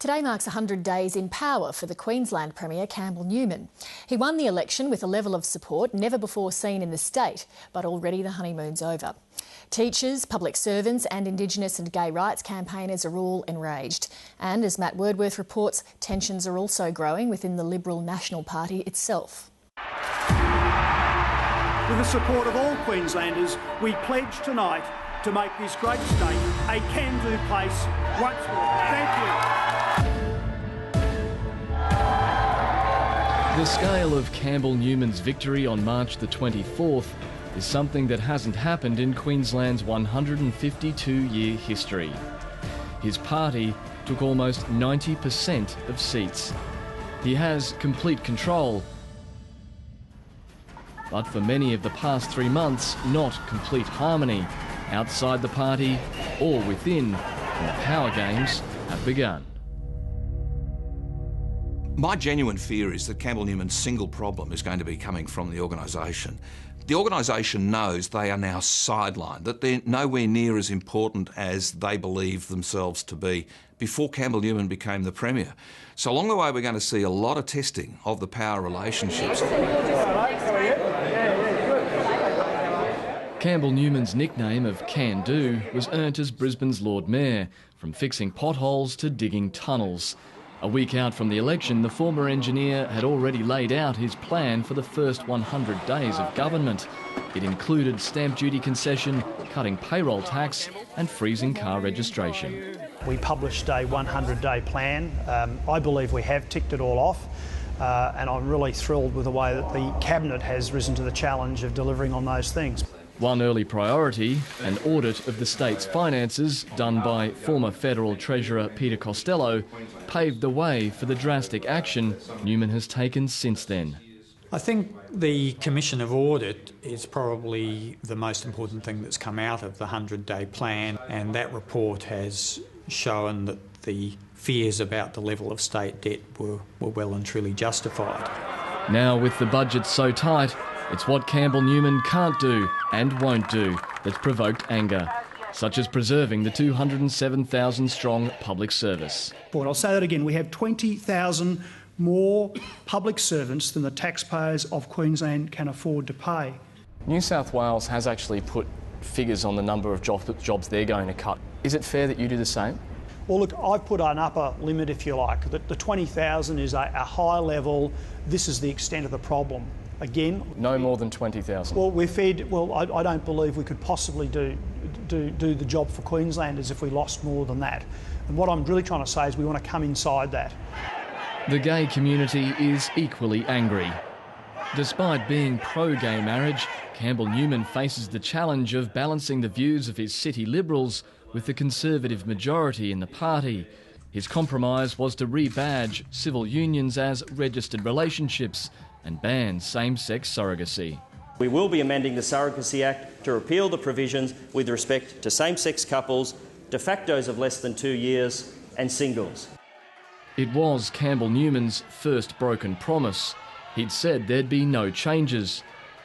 Today marks 100 days in power for the Queensland Premier Campbell Newman. He won the election with a level of support never before seen in the state, but already the honeymoon's over. Teachers, public servants and Indigenous and gay rights campaigners are all enraged. And as Matt Wordworth reports, tensions are also growing within the Liberal National Party itself. With the support of all Queenslanders, we pledge tonight to make this great state a can-do place once more. Thank you. The scale of Campbell Newman's victory on March the 24th is something that hasn't happened in Queensland's 152-year history. His party took almost 90% of seats. He has complete control, but for many of the past 3 months, not complete harmony, outside the party or within, and the power games have begun. My genuine fear is that Campbell Newman's single problem is going to be coming from the organisation. The organisation knows they are now sidelined, that they're nowhere near as important as they believe themselves to be before Campbell Newman became the Premier. So along the way we're going to see a lot of testing of the power relationships. Campbell Newman's nickname of Can Do was earned as Brisbane's Lord Mayor, from fixing potholes to digging tunnels. A week out from the election, the former engineer had already laid out his plan for the first 100 days of government. It included stamp duty concession, cutting payroll tax and freezing car registration. We published a 100-day plan. I believe we have ticked it all off. And I'm really thrilled with the way that the Cabinet has risen to the challenge of delivering on those things. One early priority, an audit of the state's finances done by former Federal Treasurer Peter Costello, paved the way for the drastic action Newman has taken since then. I think the Commission of Audit is probably the most important thing that's come out of the 100-day plan, and that report has shown that the fears about the level of state debt were well and truly justified. Now, with the budget so tight, it's what Campbell Newman can't do and won't do that's provoked anger, such as preserving the 207,000-strong public service. But I'll say that again, we have 20,000 more public servants than the taxpayers of Queensland can afford to pay. New South Wales has actually put figures on the number of jobs they're going to cut. Is it fair that you do the same? Well, look, I've put an upper limit, if you like. The 20,000 is a high level. This is the extent of the problem. Again, no more than 20,000. Well, we're fed. Well, I don't believe we could possibly do the job for Queenslanders if we lost more than that. And what I'm really trying to say is we want to come inside that. The gay community is equally angry. Despite being pro-gay marriage, Campbell Newman faces the challenge of balancing the views of his city Liberals with the Conservative majority in the party. His compromise was to rebadge civil unions as registered relationships and ban same-sex surrogacy. We will be amending the Surrogacy Act to repeal the provisions with respect to same-sex couples, de factos of less than 2 years and singles. It was Campbell Newman's first broken promise. He'd said there'd be no changes.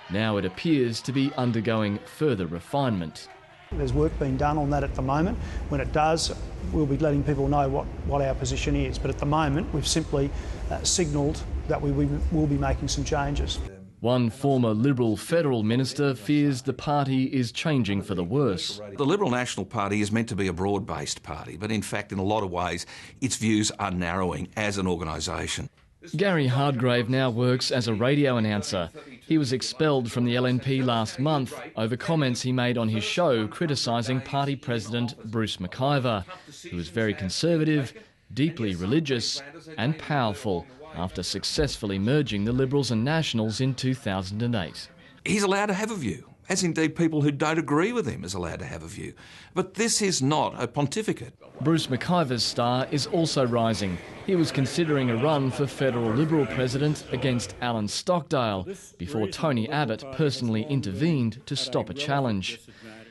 Now it appears to be undergoing further refinement. There's work being done on that at the moment. When it does, we'll be letting people know what our position is. But at the moment, we've simply signalled that we will be making some changes. One former Liberal federal minister fears the party is changing for the worse. The Liberal National Party is meant to be a broad-based party, but in fact, in a lot of ways, its views are narrowing as an organisation. Gary Hardgrave now works as a radio announcer. He was expelled from the LNP last month over comments he made on his show criticising party president Bruce McIver, who was very conservative, deeply religious and powerful after successfully merging the Liberals and Nationals in 2008. He's allowed to have a view, as indeed people who don't agree with him is allowed to have a view. But this is not a pontificate. Bruce McIver's star is also rising. He was considering a run for federal Liberal president against Alan Stockdale before Tony Abbott personally intervened to stop a challenge.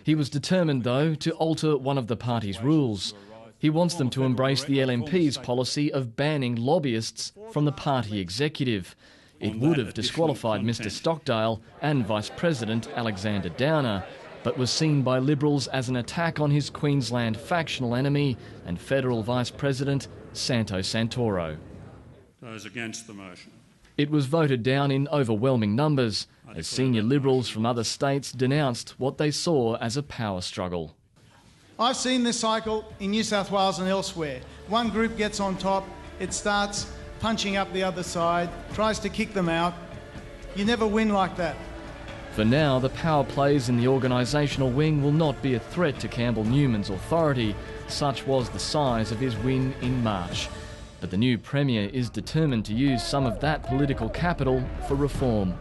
He was determined, though, to alter one of the party's rules. He wants them to embrace the LNP's policy of banning lobbyists from the party executive. It would have disqualified Mr Stockdale and Vice President Alexander Downer, but was seen by Liberals as an attack on his Queensland factional enemy and federal Vice President Santo Santoro. Those against the motion. It was voted down in overwhelming numbers as senior Liberals from other states denounced what they saw as a power struggle. I've seen this cycle in New South Wales and elsewhere. One group gets on top, it starts punching up the other side, tries to kick them out. You never win like that. For now, the power plays in the organisational wing will not be a threat to Campbell Newman's authority. Such was the size of his win in March. But the new Premier is determined to use some of that political capital for reform.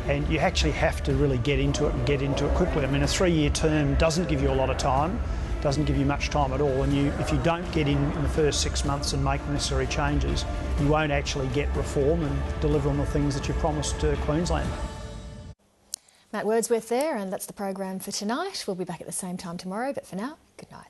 And you actually have to really get into it and get into it quickly. I mean, a 3-year term doesn't give you a lot of time, doesn't give you much time at all. And if you don't get in the first 6 months and make the necessary changes, you won't actually get reform and deliver on the things that you promised to Queensland. Matt Wordsworth there, and that's the program for tonight. We'll be back at the same time tomorrow, but for now, good night.